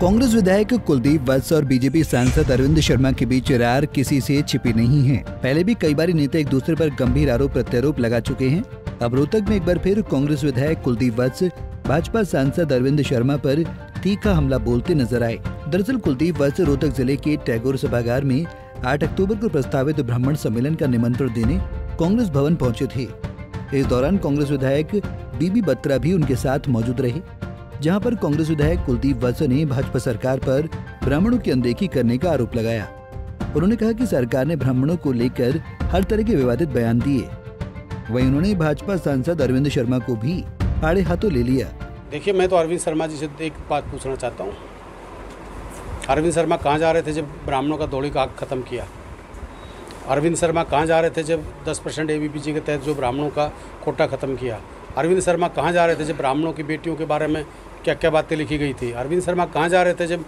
कांग्रेस विधायक कुलदीप वत्स और बीजेपी सांसद अरविंद शर्मा के बीच रार किसी से छिपी नहीं है। पहले भी कई बार नेता एक दूसरे पर गंभीर आरोप प्रत्यारोप लगा चुके हैं। अब रोहतक में एक बार फिर कांग्रेस विधायक कुलदीप वत्स भाजपा सांसद अरविंद शर्मा पर तीखा हमला बोलते नजर आए। दरअसल कुलदीप वत्स रोहतक जिले के टैगोर सभागार में 8 अक्टूबर को प्रस्तावित ब्राह्मण सम्मेलन का निमंत्रण देने कांग्रेस भवन पहुंचे थे। इस दौरान कांग्रेस विधायक बीबी बत्रा भी उनके साथ मौजूद रहे, जहां पर कांग्रेस विधायक कुलदीप वत्स ने भाजपा सरकार पर ब्राह्मणों की अनदेखी करने का आरोप लगाया। उन्होंने कहा कि सरकार ने ब्राह्मणों को लेकर हर तरह के विवादित बयान दिए। वहीं उन्होंने भाजपा सांसद अरविंद शर्मा को भी आड़े हाथों ले लिया। देखिए, मैं तो अरविंद शर्मा जी से एक बात पूछना चाहता हूँ। अरविंद शर्मा कहाँ जा रहे थे जब ब्राह्मणों का दौड़ी का हक खत्म किया? अरविंद शर्मा कहाँ जा रहे थे जब 10% ABPG के तहत जो ब्राह्मणों का कोटा खत्म किया? अरविंद शर्मा कहाँ जा रहे थे जब ब्राह्मणों की बेटियों के बारे में क्या क्या बातें लिखी गई थी? अरविंद शर्मा कहाँ जा रहे थे जब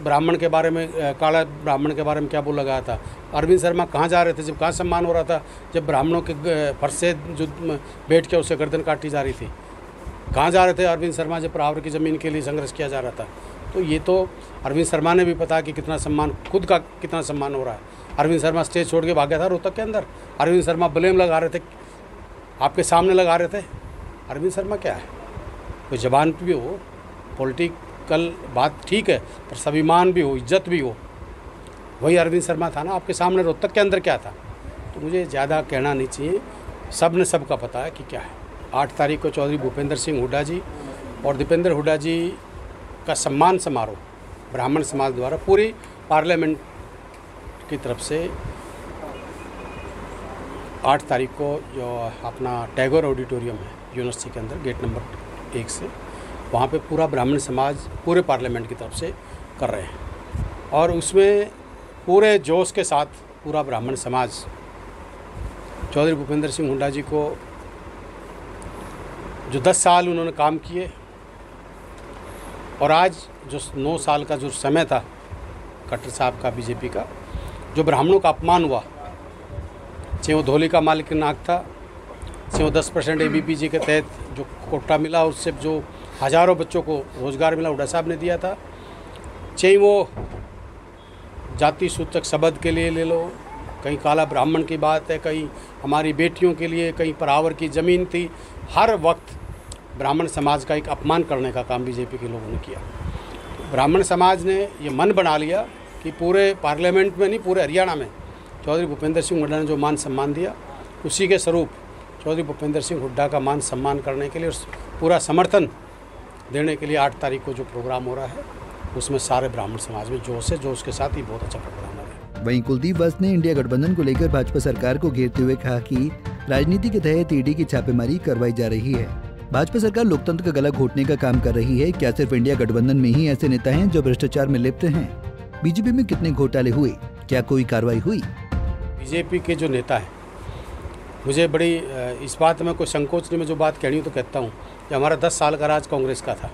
ब्राह्मण के बारे में, काला ब्राह्मण के बारे में क्या बोला गया था? अरविंद शर्मा कहाँ जा रहे थे जब कहाँ सम्मान हो रहा था जब ब्राह्मणों के फर्श से जो बैठ के उससे गर्दन काटी जा रही थी? कहाँ जा रहे थे अरविंद शर्मा जब परावर की ज़मीन के लिए संघर्ष किया जा रहा था? तो ये तो अरविंद शर्मा ने भी पता कि कितना सम्मान, खुद का कितना सम्मान हो रहा है। अरविंद शर्मा स्टेज छोड़ के भाग गया था रोहतक के अंदर। अरविंद शर्मा ब्लेम लगा रहे थे, आपके सामने लगा रहे थे। अरविंद शर्मा क्या है? कोई जबान भी हो, पॉलिटिकल बात ठीक है, पर स्वाभिमान भी हो, इज्जत भी हो। वही अरविंद शर्मा था ना आपके सामने रोहतक के अंदर क्या था? तो मुझे ज़्यादा कहना नहीं चाहिए, सब ने सबका पता है कि क्या है। 8 तारीख को चौधरी भूपेंद्र सिंह हुड्डा जी और दीपेंद्र हुड्डा जी का सम्मान समारोह ब्राह्मण समाज द्वारा पूरी पार्लियामेंट की तरफ से 8 तारीख को जो अपना टैगोर ऑडिटोरियम है यूनिवर्सिटी के अंदर गेट नंबर 1 से, वहाँ पे पूरा ब्राह्मण समाज पूरे पार्लियामेंट की तरफ से कर रहे हैं। और उसमें पूरे जोश के साथ पूरा ब्राह्मण समाज चौधरी भूपेंद्र सिंह हुड्डा जी को, जो 10 साल उन्होंने काम किए और आज जो 9 साल का जो समय था खट्टर साहब का, बीजेपी का, जो ब्राह्मणों का अपमान हुआ, चाहे वो धोली का मालिक नाक था, चाहे वो 10% ABPG के तहत जो कोटा मिला उससे जो हज़ारों बच्चों को रोज़गार मिला हुड्डा साहब ने दिया था, चाहे वो जाति सूचक शब्द के लिए ले लो, कहीं काला ब्राह्मण की बात है, कहीं हमारी बेटियों के लिए, कहीं परावर की ज़मीन थी। हर वक्त ब्राह्मण समाज का एक अपमान करने का काम बीजेपी के लोगों ने किया। ब्राह्मण समाज ने ये मन बना लिया कि पूरे पार्लियामेंट में नहीं, पूरे हरियाणा में चौधरी भूपेंद्र सिंह हुड्डा ने जो मान सम्मान दिया, उसी के स्वरूप चौधरी भूपेंद्र सिंह हुड्डा का मान सम्मान करने के लिए और पूरा समर्थन देने के लिए 8 तारीख को जो प्रोग्राम हो रहा है, उसमें सारे ब्राह्मण समाज में जोश के साथ ही बहुत अच्छा प्रोग्राम हो रहा है। वहीं कुलदीप वत्स ने इंडिया गठबंधन को लेकर भाजपा सरकार को घेरते हुए कहा कि राजनीति के तहत ED की छापेमारी करवाई जा रही है। भाजपा सरकार लोकतंत्र का गला घोटने का काम कर रही है। क्या सिर्फ इंडिया गठबंधन में ही ऐसे नेता हैं जो भ्रष्टाचार में लिप्त हैं? बीजेपी में कितने घोटाले हुए, क्या कोई कार्रवाई हुई? बीजेपी के जो नेता हैं, मुझे बड़ी इस बात में कोई संकोच नहीं, मैं जो बात कहनी हूँ तो कहता हूँ कि हमारा 10 साल का राज कांग्रेस का था।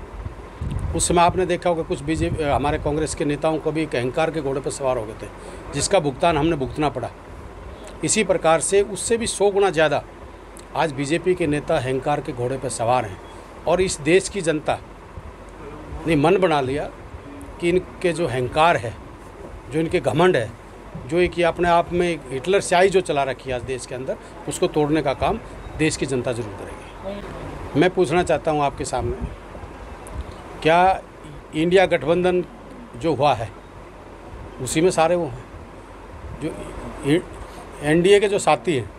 उस समय आपने देखा होगा कुछ हमारे कांग्रेस के नेताओं को भी एक अहंकार के घोड़े पर सवार हो गए थे, जिसका भुगतान हमने भुगतना पड़ा। इसी प्रकार से उससे भी 100 गुना ज़्यादा आज बीजेपी के नेता अहंकार के घोड़े पर सवार हैं। और इस देश की जनता ने मन बना लिया कि इनके जो अहंकार है, जो इनके घमंड है, जो एक अपने आप में हिटलर स्याही जो चला रखी है आज देश के अंदर, उसको तोड़ने का काम देश की जनता जरूर करेगी। मैं पूछना चाहता हूँ आपके सामने, क्या इंडिया गठबंधन जो हुआ है उसी में सारे वो हैं जो NDA के जो साथी हैं,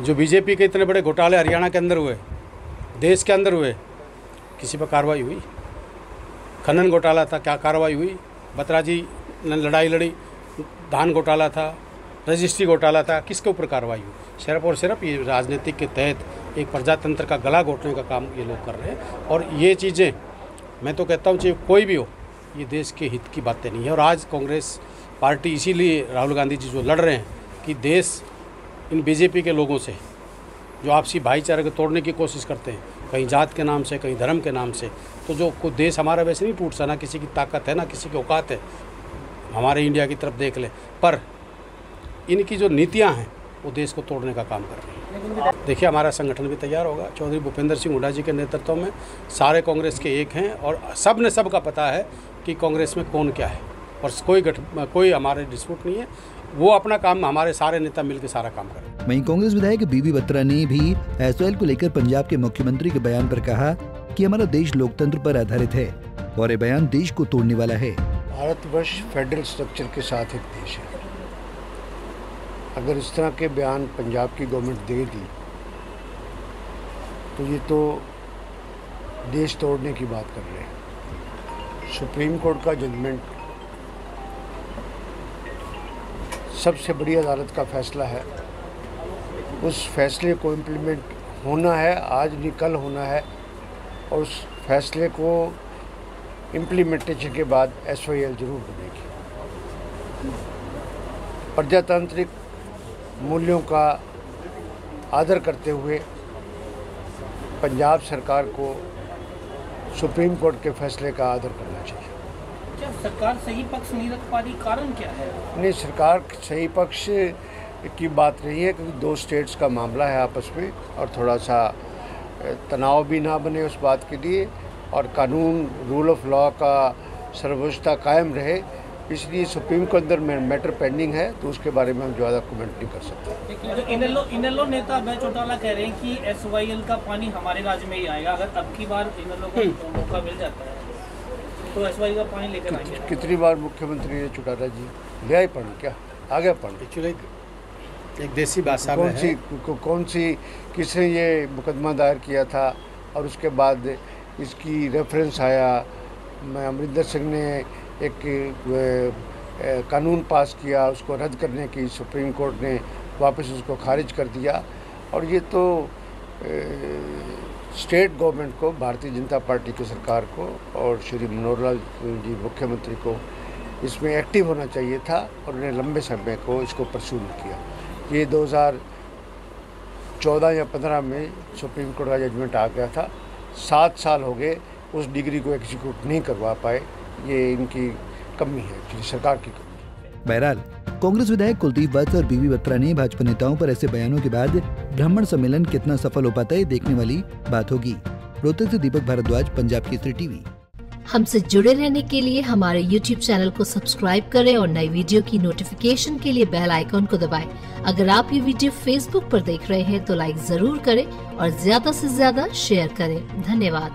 जो बीजेपी के इतने बड़े घोटाले हरियाणा के अंदर हुए, देश के अंदर हुए, किसी पर कार्रवाई हुई? खनन घोटाला था, क्या कार्रवाई हुई? बत्रा जी ने लड़ाई लड़ी, धान घोटाला था, रजिस्ट्री घोटाला था, किसके ऊपर कार्रवाई हुई? सिर्फ और सिर्फ ये राजनीतिक के तहत एक प्रजातंत्र का गला घोटने का काम ये लोग कर रहे हैं। और ये चीज़ें मैं तो कहता हूँ, चाहे कोई भी हो, ये देश के हित की बातें नहीं है। और आज कांग्रेस पार्टी इसीलिए राहुल गांधी जी जो लड़ रहे हैं कि देश इन बीजेपी के लोगों से जो आपसी भाईचारे को तोड़ने की कोशिश करते हैं, कहीं जात के नाम से, कहीं धर्म के नाम से, तो जो कोई देश हमारा वैसे नहीं टूट सा, ना किसी की ताकत है, ना किसी की औकात है। हमारे इंडिया की तरफ देख ले, पर इनकी जो नीतियां हैं वो देश को तोड़ने का काम कर रहे हैं। देखिए, हमारा संगठन भी तैयार होगा। चौधरी भूपेंद्र सिंह हुड्डा जी के नेतृत्व में सारे कांग्रेस के एक हैं और सबका पता है कि कांग्रेस में कौन क्या है और कोई हमारे डिस्प्यूट नहीं है। वो अपना काम, हमारे सारे नेता मिलकर सारा काम करें। वहीं कांग्रेस विधायक बीबी बत्रा ने भी एसवाईएल को लेकर पंजाब के मुख्यमंत्री के बयान पर कहा कि हमारा देश लोकतंत्र पर आधारित है और ये बयान देश को तोड़ने वाला है। भारतवर्ष फेडरल स्ट्रक्चर के साथ एक देश है। अगर इस तरह के बयान पंजाब की गवर्नमेंट देगी तो ये तो देश तोड़ने की बात कर रहे हैं। सुप्रीम कोर्ट का जजमेंट सबसे बड़ी अदालत का फैसला है। उस फैसले को इम्प्लीमेंट होना है, आज नहीं कल होना है, और उस फैसले को इम्प्लीमेंटेशन के बाद एसवाईएल जरूर बनेगी। प्रजातांत्रिक मूल्यों का आदर करते हुए पंजाब सरकार को सुप्रीम कोर्ट के फैसले का आदर करना चाहिए। क्या सरकार सही पक्ष नहीं रख पा रही, कारण क्या है? नहीं, सरकार सही पक्ष की बात नहीं है, क्योंकि दो स्टेट्स का मामला है आपस में, और थोड़ा सा तनाव भी ना बने उस बात के लिए, और कानून, रूल ऑफ लॉ का सर्वोच्चता कायम रहे, इसलिए सुप्रीम कोर्ट अंदर मैटर पेंडिंग है, तो उसके बारे में हम ज़्यादा कमेंट नहीं कर सकते। इनेलो नेता अभय चौटाला कह रहे हैं कि एसवाईएल का पानी हमारे राज्य में ही आएगा। अगर अब की बार इनेलो को मौका मिल जाता है तो एसवाईएल का पानी लेकर आएंगे। कितनी बार मुख्यमंत्री ने चौटाला जी ले आए पानी? क्या आ गया पानी? एक्चुअली एक देसी भाषा में कौन सी किसने ये मुकदमा दायर किया था और उसके बाद इसकी रेफरेंस आया। अमरिंदर सिंह ने एक कानून पास किया, उसको रद्द करने की सुप्रीम कोर्ट ने वापस उसको खारिज कर दिया, और ये तो स्टेट गवर्नमेंट को, भारतीय जनता पार्टी की सरकार को और श्री मनोहर लाल जी मुख्यमंत्री को इसमें एक्टिव होना चाहिए था, और उन्हें लंबे समय को इसको परस्यू नहीं किया। ये 2014 या 15 में सुप्रीम कोर्ट का जजमेंट आ गया था, 7 साल हो गए, उस डिग्री को एग्जीक्यूट नहीं करवा पाए। ये इनकी कमी है, सरकार की कमी है। बहरहाल कांग्रेस विधायक कुलदीप वत्स और बीबी बत्रा ने भाजपा नेताओं पर ऐसे बयानों के बाद ब्राह्मण सम्मेलन कितना सफल हो पाता है, देखने वाली बात होगी। रोहतक से दीपक भारद्वाज, पंजाब केसरी टीवी। हमसे जुड़े रहने के लिए हमारे YouTube चैनल को सब्सक्राइब करें और नई वीडियो की नोटिफिकेशन के लिए बेल आइकॉन को दबाएं। अगर आप ये वीडियो Facebook पर देख रहे हैं तो लाइक जरूर करें और ज्यादा से ज्यादा शेयर करें। धन्यवाद।